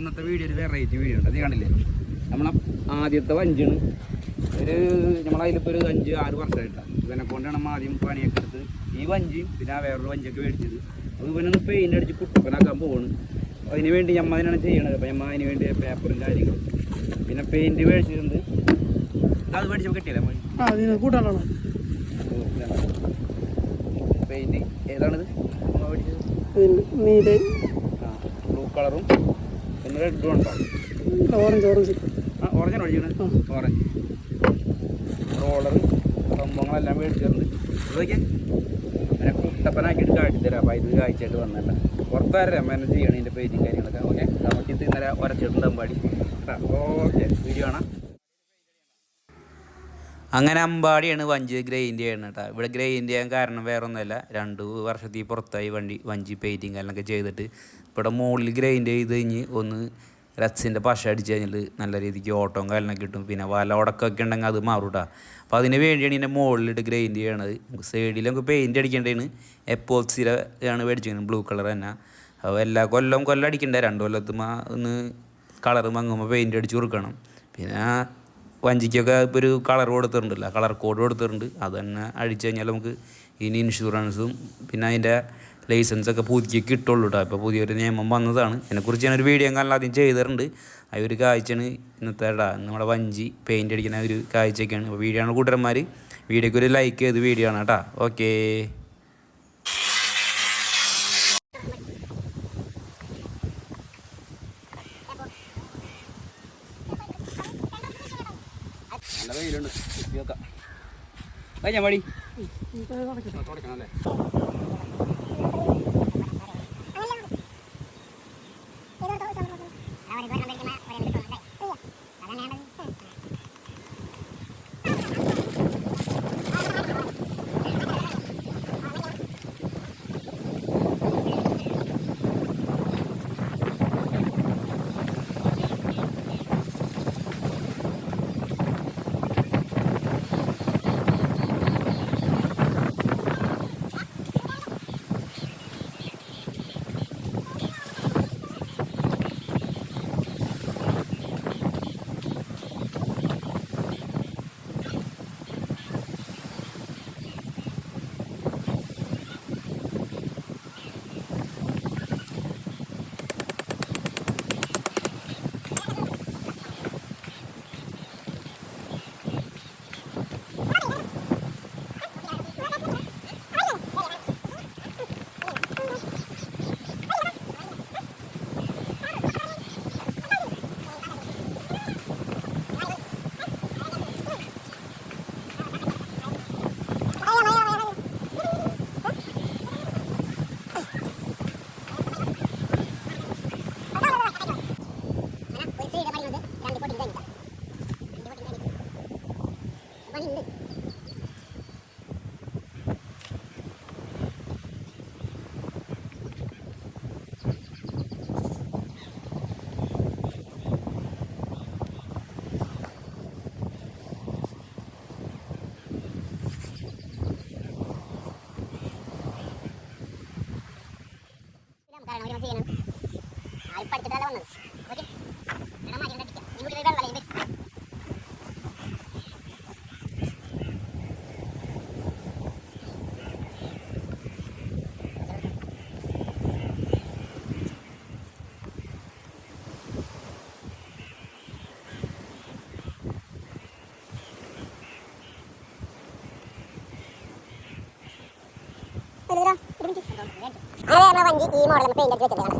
ഇന്നത്തെ വീഡിയോ ഒരു variety video ഉണ്ട്. അത് കണ്ടില്ലേ, നമ്മളെ ആദ്യത്തെ വഞ്ചിയാണ്. നമ്മളതിലിപ്പോൾ ഒരു 5-6 വർഷമായിട്ടാണ് ഇവനെ കൊണ്ടാണ് നമ്മൾ ആദ്യം പണിയൊക്കെ എടുത്ത് ഈ വഞ്ചിയും പിന്നെ വേറൊരു വഞ്ചിയൊക്കെ മേടിച്ചത്. അപ്പോൾ ഇവനൊന്ന് പെയിൻ്റ് അടിച്ച് കുട്ടപ്പനാക്കാൻ പോവാണ്. അതിന് വേണ്ടി നമ്മൾ അതിനാണ് ചെയ്യണത്. അപ്പോൾ നമ്മൾ അതിന് വേണ്ടി പേപ്പറും കാര്യങ്ങളും പിന്നെ പെയിൻറ്റ് മേടിച്ചിട്ടുണ്ട്. അത് മേടിച്ചപ്പോൾ കിട്ടിയില്ല കൂട്ടാനാണ് പെയിൻറ്റ്. ഏതാണിത് മേടിച്ചത്? ബ്ലൂ കളറും പിന്നെ റെഡും ഉണ്ടോ? ഓറഞ്ച് ഓറഞ്ചാണ് മേടിച്ചത്. ഓറഞ്ച് റോളർ സംഭവങ്ങളെല്ലാം മേടിച്ചിട്ടുണ്ട്. അതൊക്കെ അങ്ങനെ കുട്ടപ്പനാക്കിയിട്ട് കാട്ടിത്തരാം. അപ്പോൾ ഇത് കാഴ്ചയായിട്ട് വന്നല്ല പുറത്താരം അമ്മ എന്നെ ചെയ്യണം ഇതിൻ്റെ പെയിൻറ്റിങ് കാര്യങ്ങളൊക്കെ. ഓക്കെ, നമുക്ക് ഇത് ഇന്നലെ ഉരച്ചിട്ടുണ്ട് അമ്പാടി. ഓക്കെ, വീഡിയോ കാണാം. അങ്ങനെ അമ്പാടിയാണ് വഞ്ചി ഗ്രൈൻഡ് ചെയ്യണം കേട്ടോ. ഇവിടെ ഗ്രൈൻഡ് ചെയ്യാൻ കാരണം വേറെ ഒന്നുമല്ല, 2 വർഷത്തിൽ പുറത്തായി വഞ്ചി പെയിൻറ്റിങ് കാര്യങ്ങളൊക്കെ ചെയ്തിട്ട് ഇവിടെ മുകളിൽ ഗ്രൈൻഡ് ചെയ്ത് കഴിഞ്ഞ് ഒന്ന് റക്സിൻ്റെ പശ അടിച്ച് കഴിഞ്ഞാൽ നല്ല രീതിക്ക് ഓട്ടവും കാര്യങ്ങളൊക്കെ കിട്ടും. പിന്നെ വല ഉടക്കമൊക്കെ ഉണ്ടെങ്കിൽ അത് മാറും കേട്ടോ. അപ്പോൾ അതിന് വേണ്ടിയാണ് ഇതിൻ്റെ മുകളിലിട്ട് ഗ്രൈൻഡ് ചെയ്യണത്. സൈഡിൽ നമുക്ക് പെയിൻറ്റ് അടിക്കേണ്ടതാണ്. എപ്പോക്സിലാണ് മേടിച്ചിരിക്കുന്നത്, ബ്ലൂ കളർ തന്നെ. അപ്പോൾ എല്ലാ കൊല്ലം അടിക്കണ്ടേ, 2 കൊല്ലത്തുമ്പോൾ ഒന്ന് കളർ മങ്ങുമ്പോൾ പെയിൻറ്റ് അടിച്ച് കൊടുക്കണം. പിന്നെ വഞ്ചിക്കൊക്കെ ഇപ്പോൾ ഒരു കളർ കൊടുത്തിട്ടുണ്ടല്ലോ, കളർ കോഡ് കൊടുത്തിട്ടുണ്ട്. അത് തന്നെ അടിച്ചു കഴിഞ്ഞാൽ നമുക്ക് ഇനി ഇൻഷുറൻസും പിന്നെ അതിൻ്റെ ലൈസൻസൊക്കെ പുതുക്കി കിട്ടുള്ളൂ കേട്ടോ. ഇപ്പോൾ പുതിയൊരു നിയമം വന്നതാണ്. അതിനെക്കുറിച്ച് ഞാനൊരു വീഡിയോ കാലം ആദ്യം ചെയ്തിട്ടുണ്ട്. ആ ഒരു കാഴ്ചയാണ് ഇന്നത്തെ നമ്മുടെ വഞ്ചി പെയിൻ്റ് അടിക്കുന്ന ഒരു കാഴ്ചയൊക്കെയാണ്. അപ്പോൾ വീഡിയോ ആണ് കൂട്ടന്മാർ, വീഡിയോക്ക് ഒരു ലൈക്ക് ചെയ്ത് വീഡിയോ ആണ് കേട്ടോ. ഓക്കേ, നല്ല വെയിലുണ്ട്. നോക്കാം ഞാൻ മടി തുടക്കണം അല്ലേ. ചെയ്യണം. ആരും പഠിച്ചിട്ടല്ല വന്നത്. ഓക്കെ, വെള്ളം വഞ്ചി ഈ മോഡൽ പെയിന്റ് അടിച്ച് വെച്ചിട്ടുണ്ട്.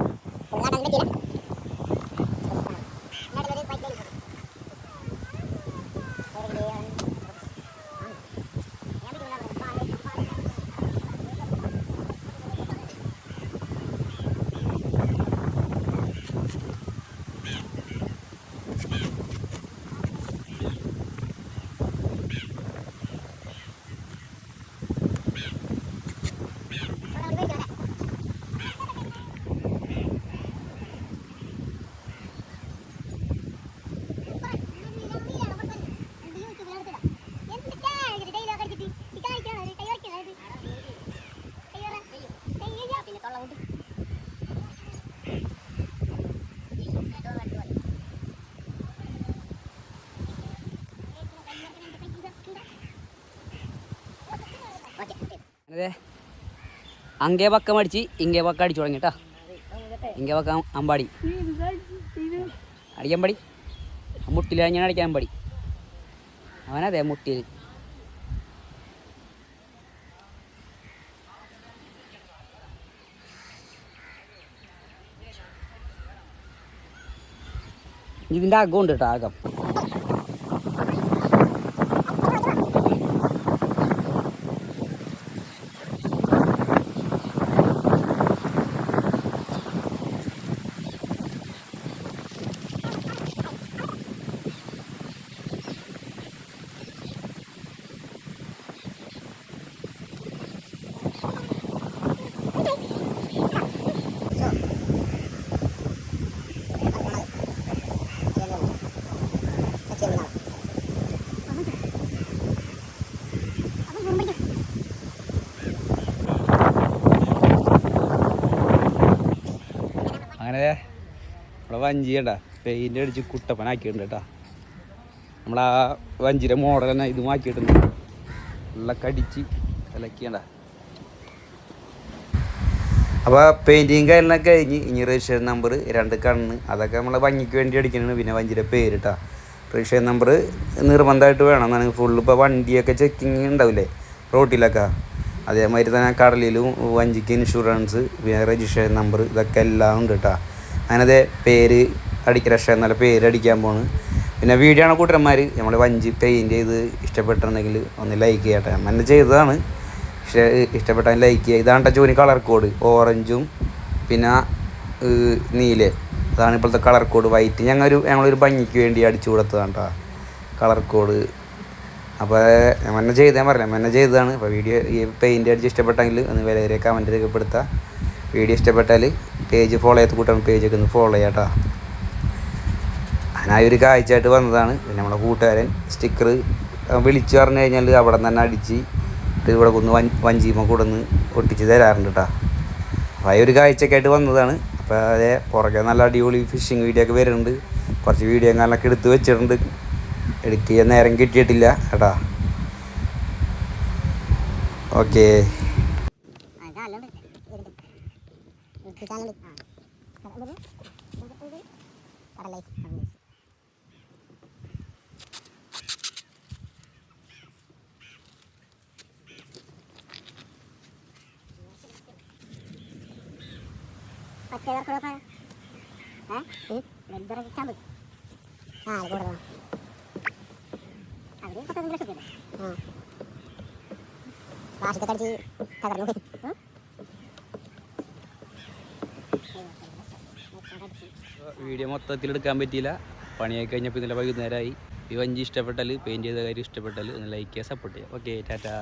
അതെ അങ്ങേ പക്കം അടിച്ച് ഇങ്ങേ പക്കം അടിച്ചു തുടങ്ങി കേട്ടോ. ഇങ്ങേ പക്കം അമ്പാടി അടിക്കാൻ പടി, മുട്ടിൽ ഞാൻ അടിക്കാൻ പടി. അവനതെ മുട്ടിൽ. ഇതിൻ്റെ അകമുണ്ട് കേട്ടോ, അകം. അങ്ങനെ നമ്മളെ വഞ്ചി കേട്ടാ പെയിൻ്റ് അടിച്ച് കുട്ടപ്പനാക്കിയിട്ടുണ്ട് കേട്ടോ. നമ്മളാ വഞ്ചിയുടെ മോഡൽ തന്നെ ഇതും ആക്കിയിട്ടുണ്ട്. നല്ല കടിച്ച് കലക്കിയണ്ട. അപ്പോൾ പെയിൻറ്റിങ് കാര്യങ്ങളൊക്കെ കഴിഞ്ഞ് ഇനി രജിസ്ട്രേഷൻ നമ്പർ, 2 കണ്ണ്, അതൊക്കെ നമ്മളെ ഭംഗിക്ക് വേണ്ടി അടിക്കുന്നത്. പിന്നെ വഞ്ചിയുടെ പേര് കേട്ടോ. രജിസ്ട്രേഷൻ നമ്പർ നിർബന്ധമായിട്ട് വേണം എന്നാണ്. ഫുള്ള് ഇപ്പോൾ വണ്ടിയൊക്കെ ചെക്കിങ് ഉണ്ടാവില്ലേ റോട്ടിലൊക്കെ, അതേമാതിരി തന്നെ കടലിലും വഞ്ചിക്ക് ഇൻഷുറൻസ്, പിന്നെ രജിസ്ട്രേഷൻ നമ്പർ, ഇതൊക്കെ എല്ലാം ഉണ്ട് കേട്ടോ. അങ്ങനത്തെ പേര് രജിസ്ട്രേഷൻ നല്ല പേര് അടിക്കാൻ പോണ്. പിന്നെ വീഡിയോ ആണ് കൂട്ടന്മാർ. നമ്മൾ വഞ്ചി പെയിൻറ്റ് ചെയ്ത് ഇഷ്ടപ്പെട്ടിട്ടുണ്ടെങ്കിൽ ഒന്ന് ലൈക്ക് ചെയ്യട്ടെ. എന്നെ ചെയ്തതാണ്, പക്ഷേ ഇഷ്ടപ്പെട്ടാൽ ലൈക്ക് ചെയ്യുക. ഇതാണ് ജോലി കളർ കോഡ്, ഓറഞ്ചും പിന്നെ നീല, അതാണ് ഇപ്പോഴത്തെ കളർ കോഡ്. വൈറ്റ് ഞങ്ങളൊരു ഭംഗിക്ക് വേണ്ടി അടിച്ചു കൊടുത്തതാണ് കേട്ടോ കളർ കോഡ്. അപ്പോൾ എന്നെ ചെയ്താൽ പറയാം, എന്നെ ചെയ്തതാണ്. അപ്പോൾ വീഡിയോ ഈ പെയിൻറ്റ് അടിച്ച് ഇഷ്ടപ്പെട്ടെങ്കിൽ ഒന്ന് വിലയേറിയ കമൻറ്റ് രേഖപ്പെടുത്തുക. വീഡിയോ ഇഷ്ടപ്പെട്ടാൽ പേജ് ഫോളോ ചെയ്ത് കൂട്ടാൻ പേജൊക്കെ ഒന്ന് ഫോളോ ചെയ്യാം കേട്ടോ. ഞാനൊരു കാഴ്ചയായിട്ട് വന്നതാണ്. പിന്നെ നമ്മളെ കൂട്ടുകാരൻ സ്റ്റിക്കർ വിളിച്ചു പറഞ്ഞു കഴിഞ്ഞാൽ അവിടെ തന്നെ അടിച്ച് ഇവിടെ ഒന്ന് വഞ്ചിയുമ്പോൾ കൂടെ ഒന്ന് ഒട്ടിച്ച് തരാറുണ്ട് കേട്ടോ. അപ്പോൾ ഒരു കാഴ്ചയൊക്കെയായിട്ട് വന്നതാണ്. അപ്പോൾ അതേ പുറകെ നല്ല അടിപൊളി ഫിഷിങ് വീഡിയോ ഒക്കെ വരുന്നുണ്ട്. കുറച്ച് വീഡിയോ കാലൊക്കെ എടുത്ത് വെച്ചിട്ടുണ്ട്, എഡിറ്റ് ചെയ്യാൻ നേരം കിട്ടിയിട്ടില്ല കേട്ടോ. ഓക്കേ. വീഡിയോ മൊത്തത്തിൽ എടുക്കാൻ പറ്റിയില്ല, പണിയായി കഴിഞ്ഞപ്പോൾ ഇന്നലെ വൈകുന്നേരമായി. ഈ വഞ്ചി ഇഷ്ടപ്പെട്ടാൽ, പെയിൻറ്റ് ചെയ്ത കാര്യം ഇഷ്ടപ്പെട്ടാൽ ഒന്ന് ലൈക്ക് ചെയ്യുക, സപ്പോർട്ട് ചെയ്യുക. ഓക്കെ, ടാറ്റാ.